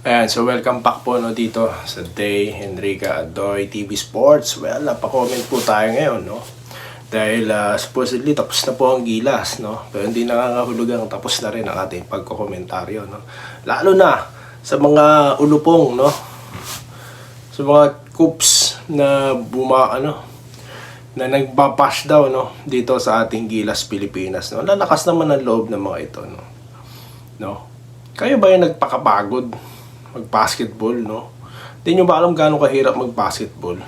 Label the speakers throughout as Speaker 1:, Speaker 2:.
Speaker 1: Ayan, so welcome back po dito sa Day Enrica Adoy TV Sports. Well, napakomment po tayo ngayon, no? Dahil supposedly tapos na po ang Gilas, no? Pero hindi nakakahulugang tapos na rin ang ating pagkokomentaryo, no? Lalo na sa mga ulupong, no? Sa mga coups na na nagbabash daw, no? Dito sa ating Gilas Pilipinas, no? Lalakas naman ang loob ng mga ito, no? Kayo ba yung nagpakapagod mag-basketball, no? Hindi nyo ba alam gaano kahirap mag-basketball?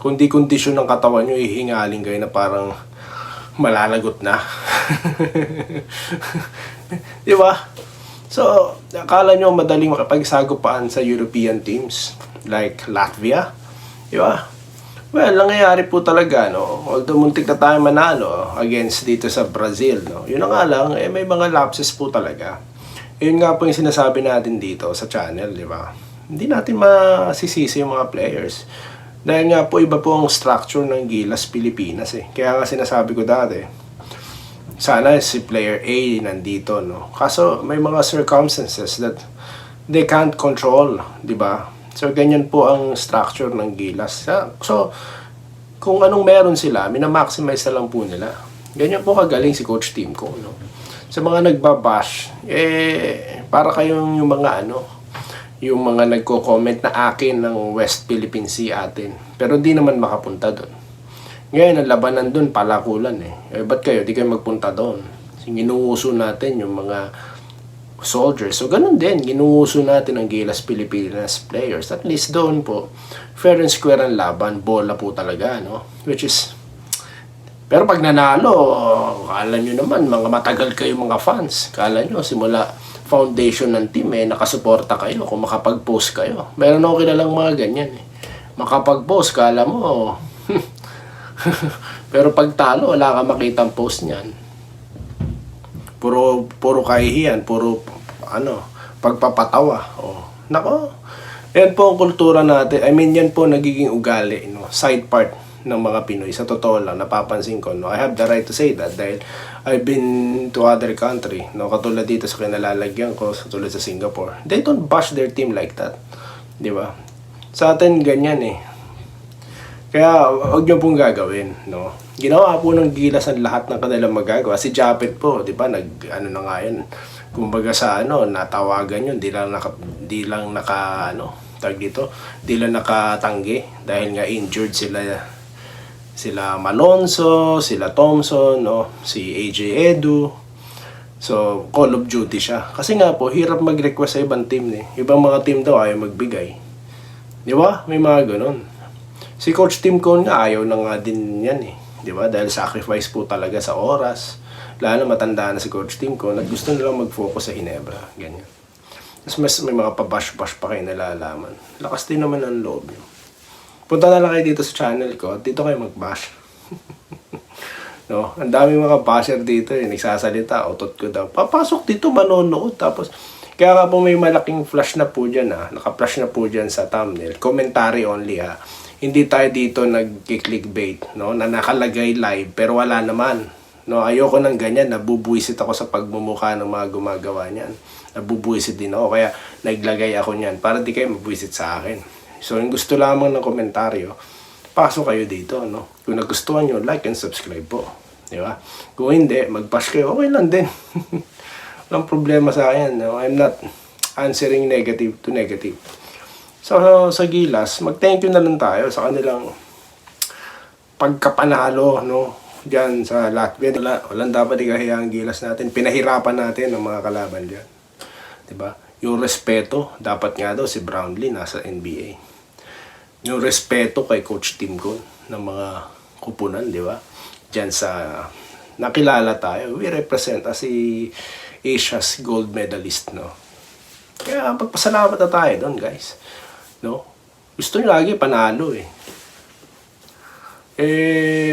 Speaker 1: Kung di kondisyon ng katawan nyo, ihingaling kayo na parang malalagot na. Di ba? So, akala nyo madaling makipagsagupaan sa European teams like Latvia? Di ba? Well, nangyayari po talaga, no? Although muntik na tayo manalo against dito sa Brazil, no? Yun na nga lang, may mga lapses po talaga. Yun nga po yung sinasabi natin dito sa channel, di ba? Hindi natin masisisi yung mga players. Dahil nga po iba po ang structure ng Gilas Pilipinas eh. Kaya nga sinasabi ko dati, sana si player A nandito, no? Kaso may mga circumstances that they can't control, di ba? So ganyan po ang structure ng Gilas. So kung anong meron sila, minamaximize na lang po nila. Ganyan po kagaling si Coach Tim ko, no? Sa mga nagbabash, para kayong yung mga nagko-comment na akin ng West Philippine Sea atin. Pero di naman makapunta doon. Ngayon, ang labanan doon, palakulan ba't kayo? Di kayo magpunta doon. Ginuuso natin yung mga soldiers. So, ganun din. Ginuuso natin ang Gilas Pilipinas players. At least doon po, fair and square ang laban. Bola po talaga, no? Which is... Pero pag nanalo, kala nyo naman, mga matagal kayo mga fans. Kala nyo, simula foundation ng team, nakasuporta kayo kung makapag-post kayo. Meron ako kilalang mga ganyan. Makapag-post, kala mo. Pero pag talo, wala ka makitang post niyan. Puro kahihiyan, puro pagpapatawa. Nako, yan po ang kultura natin. I mean, yan po nagiging ugali, no? Side part ng mga Pinoy. Sa totoo lang, napapansin ko, no? I have the right to say that dahil I've been to other country, no? Katulad dito sa kinalalagyan ko, katulad sa Singapore. They don't bash their team like that. Di ba? Sa atin, ganyan Kaya, huwag nyo pong gagawin, no? Ginawa po ng Gilas ang lahat ng kanilang magagawa. Si Japet po, di ba, na nga yun. Kumbaga sa natawagan yun, di lang nakatanggi dahil nga injured sila Malonzo, sila Thompson, si AJ Edu. So, Call of Duty siya. Kasi nga po, hirap mag-request sa ibang team Ibang mga team daw ayaw magbigay. Di ba? May mga ganun. Si Coach Tim Cone nga ayaw na nga din yan Di ba? Dahil sacrifice po talaga sa oras. Lalo matanda na si Coach Tim Cone at gusto nilang mag-focus sa Ginebra. Ganyan. Mas may mga pabash-bash pa kayo nalalaman. Lakas din naman ang loob nyo. Punta na lang kayo dito sa channel ko at dito kayo mag-bash. No? Ang daming mga basher dito nagsasalita, utot ko daw. Papasok dito, manonood. Tapos, kaya nga po may malaking flash na po dyan Naka-flash na po dyan sa thumbnail. Commentary only Hindi tayo dito nag-clickbait, no? Na nakalagay live pero wala naman. No, ayoko ng ganyan, nabubuisit ako sa pagmumukha ng mga gumagawa niyan. Nabubuisit din ako, kaya naglagay ako niyan para di kayo mabuisit sa akin. So, yung gusto lamang ng komentaryo, pasok kayo dito, no? Kung nagustuhan nyo, like and subscribe po. Di ba? Kung hindi, mag-bash kayo, okay lang din. Walang problema sa akin, no? I'm not answering negative to negative. So, sa Gilas, mag-thank you na lang tayo sa kanilang pagkapanalo, no? Diyan sa Latvia. Walang dapat ikahiya ang Gilas natin. Pinahirapan natin ang mga kalaban diyan. Diba? Yung respeto, dapat nga daw si Brownlee nasa NBA. Yung respeto kay Coach Tim Cone ng mga kupunan, di ba? Diyan sa nakilala tayo. We represent as Asia's gold medalist, no? Kaya pagpasalamat na tayo doon, guys. No? Gusto nyo lagi panalo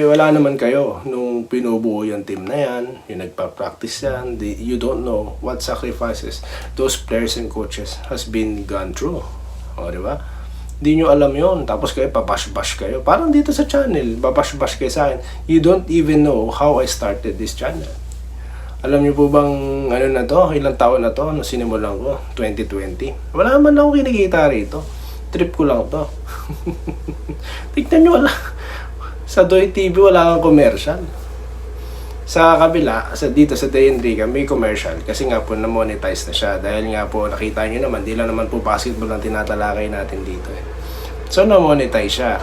Speaker 1: wala naman kayo nung pinubuo yung team na yan, yung nagpa-practice yan, you don't know what sacrifices those players and coaches has been gone through. Di ba? Di nyo alam yon. Tapos kayo, pabash-bash kayo. Parang dito sa channel, babash-bash kayo sa akin. You don't even know how I started this channel. Alam niyo po bang ano na to, ilang taon na to, nung sinimulan ko, 2020. Wala man lang akong kinikita rito. Trip ko lang to. Tignan nyo, wala. Sa Doy TV wala kang commercial. Sa kabila, dito sa Day Enrica, may commercial. Kasi nga po, na-monetize na siya. Dahil nga po, nakita nyo naman, di lang naman po basketball ang tinatalakay natin dito. So, na-monetize siya.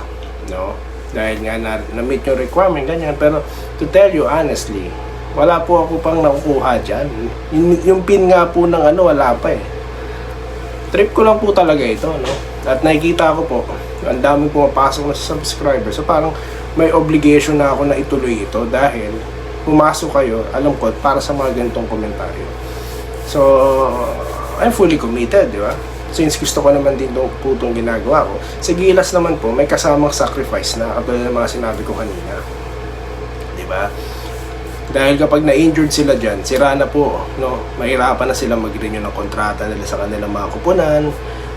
Speaker 1: No? Dahil nga na-meet yung requirement, ganyan. Pero, to tell you honestly, wala po ako pang nakukuha dyan. Yung pin nga po ng wala pa eh. Trip ko lang po talaga ito, no? At nakikita ko po, ang daming pumapasok na subscriber. So parang may obligation na ako na ituloy ito dahil pumasok kayo, alam ko, para sa mga ganitong komentaryo. So, I'm fully committed, di ba? Since gusto ko naman din po itong ginagawa ko. Sa Gilas naman po, may kasamang sacrifice na katulad ng mga sinabi ko kanina. Di ba? Dahil kapag na-injured sila dyan, sira na po, no? Mahirapan na sila mag-renew ng kontrata nila sa kanilang mga kupunan.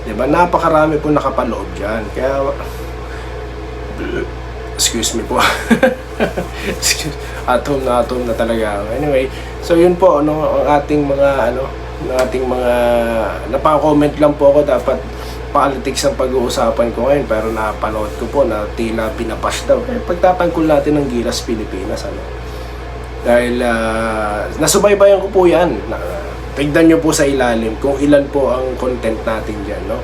Speaker 1: Diba? Napakarami po nakapaloob dyan. Kaya, excuse me po. Atom na talaga. Anyway, so yun po, no? Ang ating mga, napaka-comment lang po ako, dapat politics ang pag-uusapan ko ngayon, pero napanood ko po na tila pinapash daw. Pagtatangkol natin ng Gilas Pilipinas, dahil nasubaybayan ko po yan. Tignan nyo po sa ilalim kung ilan po ang content natin dyan, no?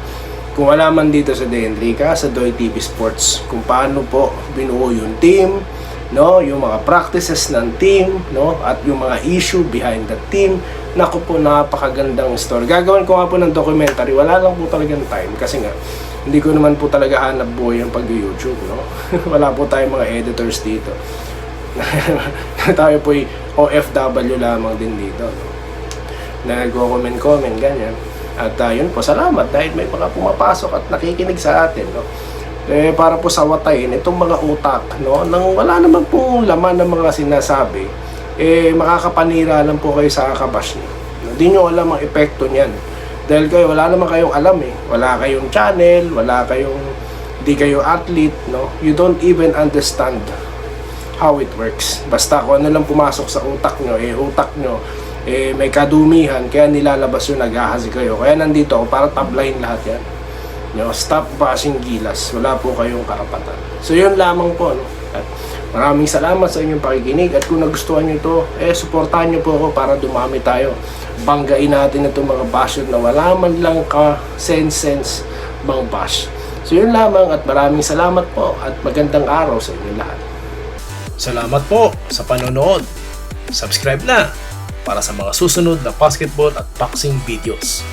Speaker 1: Kung wala man dito sa Day Enrica, sa Doy TV Sports, kung paano po binuo yung team, no? Yung mga practices ng team, no? At yung mga issue behind the team. Naku po, napakagandang story. Gagawin ko nga po ng documentary. Wala lang po talagang time kasi nga hindi ko naman po talaga hanap buhay ang pag-YouTube, no? Wala po tayong mga editors dito. Tayo po'y OFW lamang din dito, no? Nag-comment, ganyan. At yun po, salamat dahil may mga pumapasok at nakikinig sa atin, no? Para po sa watayin itong mga utak, no? Nang wala naman pong laman ng mga sinasabi, makakapanira lang po kayo sa kabash niyo. Hindi nyo alam ang epekto niyan. Dahil kayo, wala naman kayong alam eh. Wala kayong channel, di kayo athlete, no? You don't even understand how it works. Basta kung ano lang pumasok sa utak nyo, may kadumihan, kaya nilalabas yung naghahasi kayo. Kaya nandito ako para tablahin lahat yan. Stop bashing Gilas. Wala po kayong karapatan. So yun lamang po, no? At maraming salamat sa inyong pakikinig. At kung nagustuhan nyo ito, supportahan nyo po ako para dumami tayo. Banggain natin itong mga basher na wala man lang ka sense bang bash. So yun lamang at maraming salamat po at magandang araw sa inyo lahat. Salamat po sa panonood. Subscribe na para sa mga susunod na basketball at boxing videos.